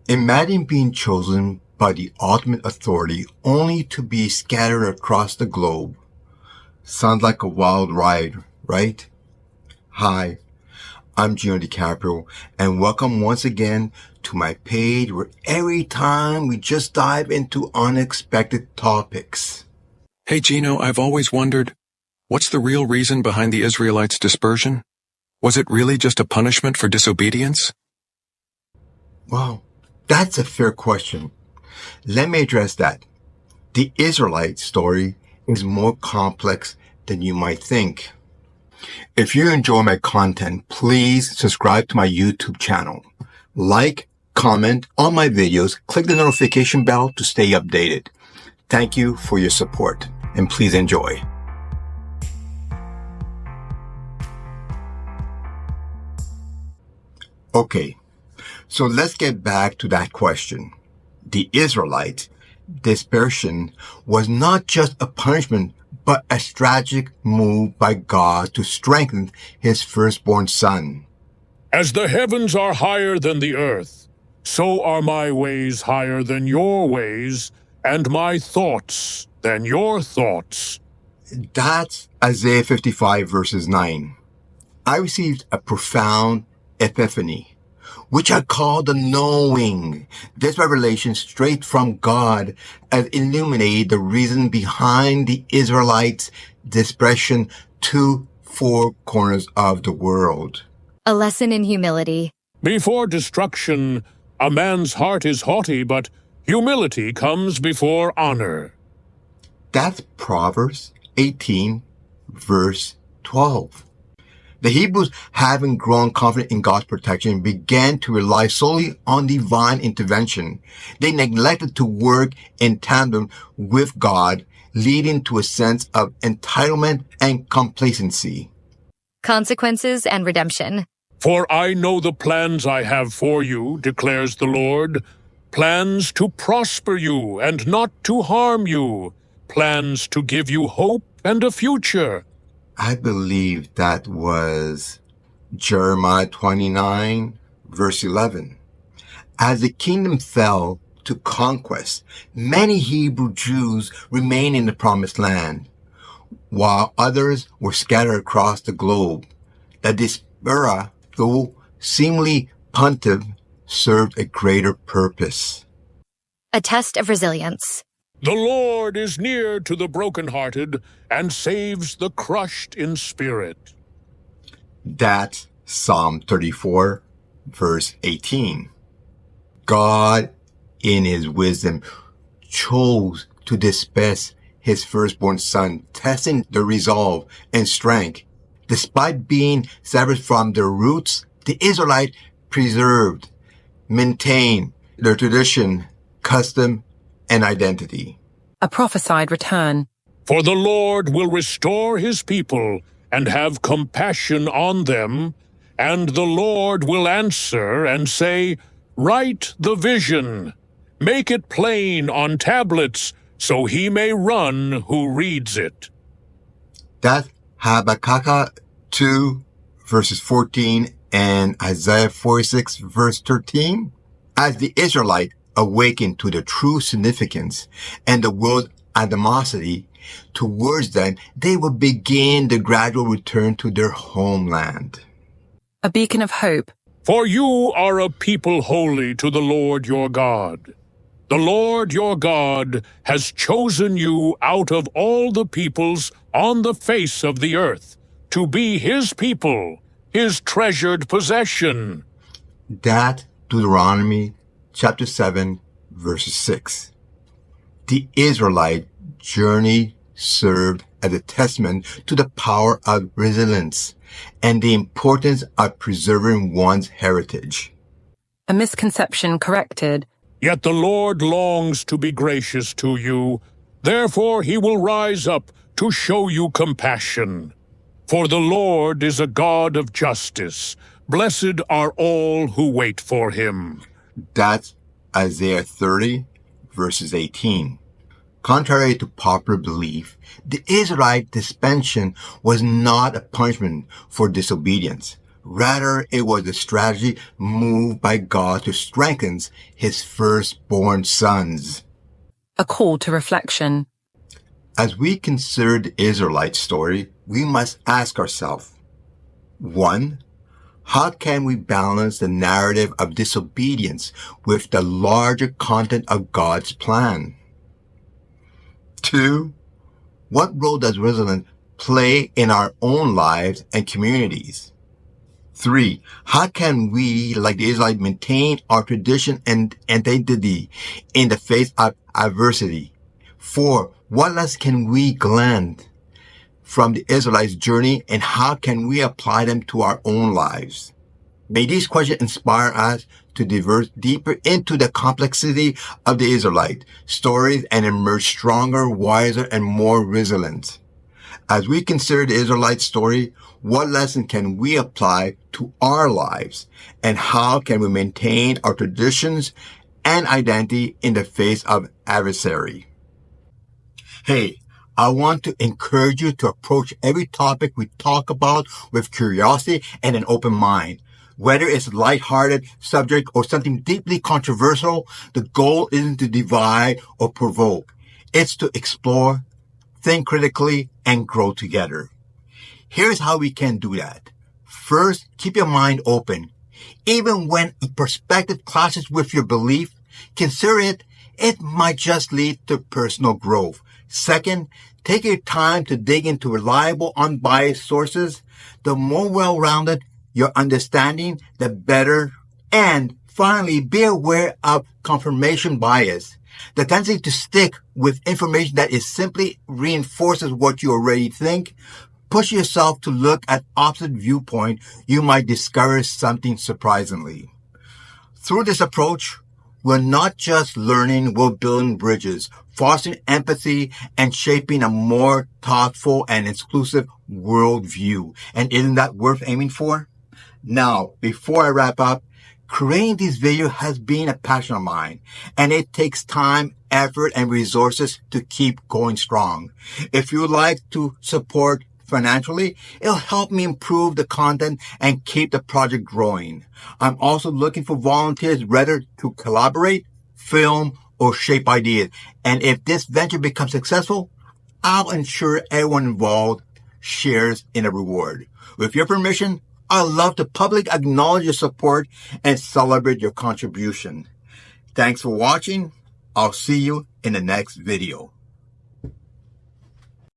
Imagine being chosen by the ultimate authority only to be scattered across the globe. Sounds like a wild ride, right? Hi, I'm Gino DiCaprio, and welcome once again to my page where every time we just dive into unexpected topics. Hey Gino, I've always wondered, what's the real reason behind the Israelites' dispersion? Was it really just a punishment for disobedience? Well, that's a fair question. Let me address that. The Israelite story is more complex than you might think. If you enjoy my content, please subscribe to my YouTube channel. Like, comment on my videos, click the notification bell to stay updated. Thank you for your support, and please enjoy. Okay, so let's get back to that question. The Israelite dispersion was not just a punishment, but a strategic move by God to strengthen his firstborn son. As the heavens are higher than the earth, so are my ways higher than your ways, and my thoughts than your thoughts. That's Isaiah 55 verses 9. I received a profound epiphany, which I call the knowing. This revelation straight from God has illuminated the reason behind the Israelites' dispersion to four corners of the world. A lesson in humility. Before destruction, a man's heart is haughty, but humility comes before honor. That's Proverbs 18 verse 12. The Hebrews, having grown confident in God's protection, began to rely solely on divine intervention. They neglected to work in tandem with God, leading to a sense of entitlement and complacency. Consequences and redemption. For I know the plans I have for you, declares the Lord, plans to prosper you and not to harm you, plans to give you hope and a future. I believe that was Jeremiah 29, verse 11. As the kingdom fell to conquest, many Hebrew Jews remained in the promised land, while others were scattered across the globe. The diaspora, though seemingly punitive, served a greater purpose. A test of resilience. The Lord is near to the brokenhearted and saves the crushed in spirit. That's Psalm 34, verse 18. God, in his wisdom, chose to disperse his firstborn son, testing their resolve and strength. Despite being severed from their roots, the Israelites preserved, maintained their tradition, custom, and identity. A prophesied return. For the Lord will restore his people and have compassion on them, and the Lord will answer and say, write the vision, make it plain on tablets, so he may run who reads it. That's Habakkuk 2, verses 14, and Isaiah 46, verse 13. As the Israelites awakened to the true significance and the world's animosity towards them, they will begin the gradual return to their homeland. A beacon of hope. For you are a people holy to the Lord your God. The Lord your God has chosen you out of all the peoples on the face of the earth to be his people, his treasured possession. That Deuteronomy chapter 7, verses 6. The Israelite journey served as a testament to the power of resilience and the importance of preserving one's heritage. A misconception corrected. Yet the Lord longs to be gracious to you. Therefore he will rise up to show you compassion. For the Lord is a God of justice. Blessed are all who wait for him. That's Isaiah 30, verses 18. Contrary to popular belief, the Israelite dispension was not a punishment for disobedience, Rather, it was a strategy moved by God to strengthen his firstborn sons. A call to reflection. As we consider the Israelite story, we must ask ourselves, 1. How can we balance the narrative of disobedience with the larger content of God's plan? 2. What role does resilience play in our own lives and communities? 3. How can we, like the Israelites, maintain our tradition and identity in the face of adversity? 4. What lessons can we glean from the Israelites' journey, and how can we apply them to our own lives? May these questions inspire us to diverse deeper into the complexity of the Israelite stories and emerge stronger, wiser, and more resilient. As we consider the Israelite story, what lesson can we apply to our lives, and how can we maintain our traditions and identity in the face of adversity? Hey, I want to encourage you to approach every topic we talk about with curiosity and an open mind. Whether it's a lighthearted subject or something deeply controversial, the goal isn't to divide or provoke. It's to explore, think critically, and grow together. Here's how we can do that. First, keep your mind open. Even when a perspective clashes with your belief, consider it. It might just lead to personal growth. Second, take your time to dig into reliable, unbiased sources. The more well-rounded your understanding, the better. And finally, be aware of confirmation bias. The tendency to stick with information that is simply reinforces what you already think. Push yourself to look at opposite viewpoint. You might discover something surprisingly. Through this approach, we're not just learning, we're building bridges, fostering empathy, and shaping a more thoughtful and inclusive worldview. And isn't that worth aiming for? Now, before I wrap up, creating these videos has been a passion of mine, and it takes time, effort, and resources to keep going strong. If you would like to support financially, it'll help me improve the content and keep the project growing. I'm also looking for volunteers ready to collaborate, film, or shape ideas. And if this venture becomes successful, I'll ensure everyone involved shares in a reward. With your permission, I'd love to publicly acknowledge your support and celebrate your contribution. Thanks for watching. I'll see you in the next video.